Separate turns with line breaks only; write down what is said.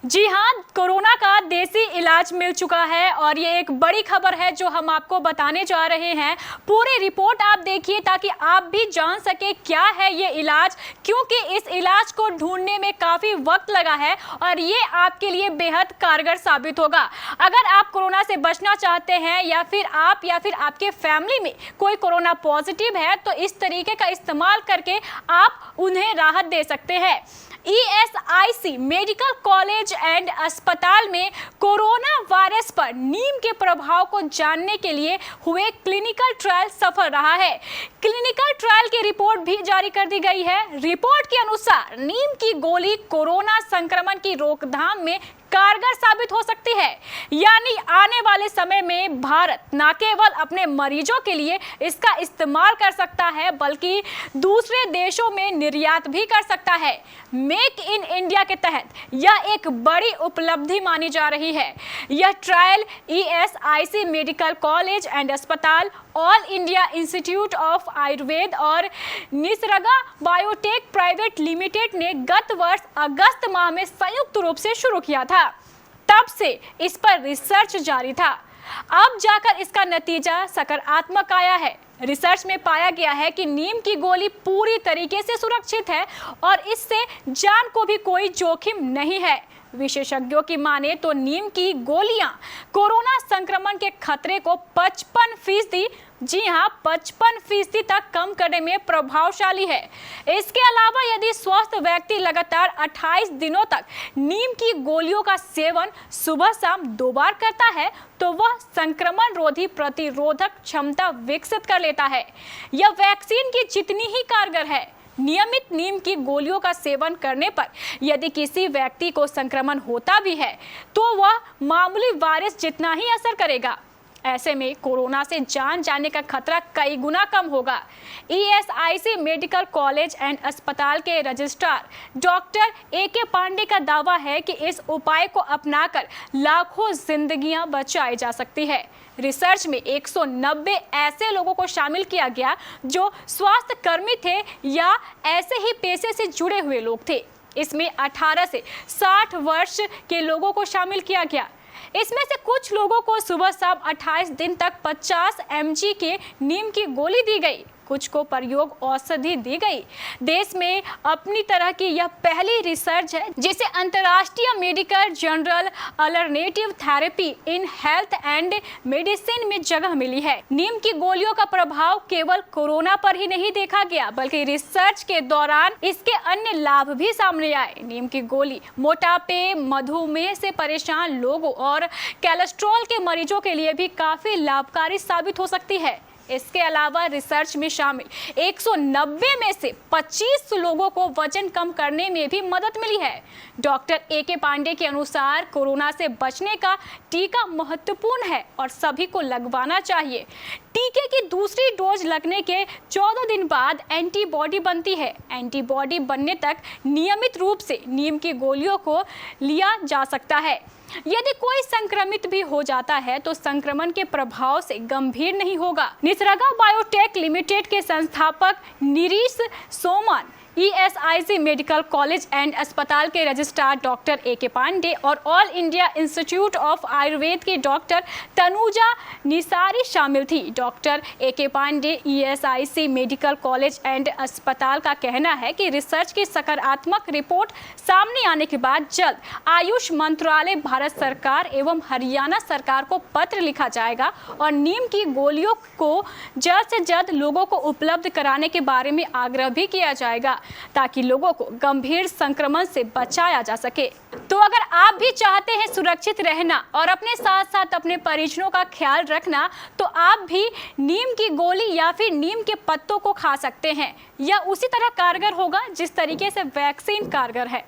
जी हाँ, कोरोना का देसी इलाज मिल चुका है और ये एक बड़ी खबर है जो हम आपको बताने जा रहे हैं। पूरी रिपोर्ट आप देखिए ताकि आप भी जान सके क्या है ये इलाज, क्योंकि इस इलाज को ढूंढने में काफ़ी वक्त लगा है और ये आपके लिए बेहद कारगर साबित होगा। अगर आप कोरोना से बचना चाहते हैं या फिर आपके फैमिली में कोई कोरोना पॉजिटिव है तो इस तरीके का इस्तेमाल करके आप उन्हें राहत दे सकते हैं। ESIC मेडिकल कॉलेज एंड अस्पताल में कोरोना वायरस पर नीम के प्रभाव को जानने के लिए हुए क्लिनिकल ट्रायल सफल रहा है। क्लिनिकल ट्रायल की रिपोर्ट भी जारी कर दी गई है। रिपोर्ट के अनुसार नीम की गोली कोरोना संक्रमण की रोकथाम में कारगर साबित हो सकती है। यानी आने वाले समय में भारत न केवल अपने मरीजों के लिए इसका इस्तेमाल कर सकता है बल्कि दूसरे देशों में निर्यात भी कर सकता है। मेक इन इंडिया के तहत यह एक बड़ी उपलब्धि मानी जा रही है। यह trial ESIC medical college and अस्पताल, all India institute of Ayurveda और निसर्गा बायोटेक प्राइवेट लिमिटेड ने गत वर्ष अगस्त माह में संयुक्त रूप से शुरू किया था। तब से इस पर रिसर्च जारी था। अब जाकर इसका नतीजा सकारात्मक आया है। रिसर्च में पाया गया है कि नीम की गोली पूरी तरीके से सुरक्षित है और इससे जान को भी कोई जोखिम नहीं है। विशेषज्ञों की माने तो नीम की गोलियां कोरोना संक्रमण के खतरे को 55%, जी हाँ 55% तक कम करने में प्रभावशाली है। इसके अलावा यदि स्वस्थ व्यक्ति लगातार 28 दिनों तक नीम की गोलियों का सेवन सुबह शाम 2 बार करता है तो वह संक्रमण रोधी प्रतिरोधक क्षमता विकसित कर लेता है। यह वैक्सीन की जितनी ही कारगर है। नियमित नीम की गोलियों का सेवन करने पर यदि किसी व्यक्ति को संक्रमण होता भी है तो वह मामूली वायरस जितना ही असर करेगा। ऐसे में कोरोना से जान जाने का खतरा कई गुना कम होगा। ESIC मेडिकल कॉलेज एंड अस्पताल के रजिस्ट्रार डॉक्टर AK पांडे का दावा है कि इस उपाय को अपनाकर लाखों जिंदगियां बचाई जा सकती है। रिसर्च में 190 ऐसे लोगों को शामिल किया गया जो स्वास्थ्य कर्मी थे या ऐसे ही पेशे से जुड़े हुए लोग थे। इसमें 18 से 60 वर्ष के लोगों को शामिल किया गया। इसमें से कुछ लोगों को सुबह शाम 28 दिन तक 50 mg के नीम की गोली दी गई, कुछ को प्रयोग औषधि दी गई। देश में अपनी तरह की यह पहली रिसर्च है जिसे अंतर्राष्ट्रीय medical journal alternative therapy in health and medicine में जगह मिली है। नीम की गोलियों का प्रभाव केवल कोरोना पर ही नहीं देखा गया बल्कि रिसर्च के दौरान इसके अन्य लाभ भी सामने आए। नीम की गोली मोटापे, मधुमेह से परेशान लोगों और कोलेस्ट्रॉल के मरीजों के लिए भी काफी लाभकारी साबित हो सकती है। इसके अलावा रिसर्च में शामिल 190 में से 25 लोगों को वजन कम करने में भी मदद मिली है। डॉक्टर AK पांडे के अनुसार कोरोना से बचने का टीका महत्वपूर्ण है और सभी को लगवाना चाहिए। टीके की दूसरी डोज लगने के 14 दिन बाद एंटीबॉडी बनती है। एंटीबॉडी बनने तक नियमित रूप से नीम की गोलियों को लिया जा सकता है। यदि कोई संक्रमित भी हो जाता है तो संक्रमण के प्रभाव से गंभीर नहीं होगा। निसर्गा बायोटेक लिमिटेड के संस्थापक Nirish Soman, ESIC medical college and अस्पताल के रजिस्ट्रार डॉक्टर AK पांडे और all India institute of Ayurveda की डॉक्टर तनुजा निसारी शामिल थी। Doctor AK Pandey ESIC medical college and अस्पताल का कहना है कि रिसर्च की सकारात्मक रिपोर्ट सामने आने के बाद जल्द आयुष मंत्रालय, भारत सरकार एवं हरियाणा सरकार को पत्र लिखा जाएगा और नीम की गोलियों को जल्द से जल्द लोगों को उपलब्ध कराने के बारे में आग्रह भी किया जाएगा ताकि लोगों को गंभीर संक्रमण से बचाया जा सके। तो अगर आप भी चाहते हैं सुरक्षित रहना और अपने साथ साथ अपने परिजनों का ख्याल रखना तो आप भी नीम की गोली या फिर नीम के पत्तों को खा सकते हैं। यह उसी तरह कारगर होगा जिस तरीके से वैक्सीन कारगर है।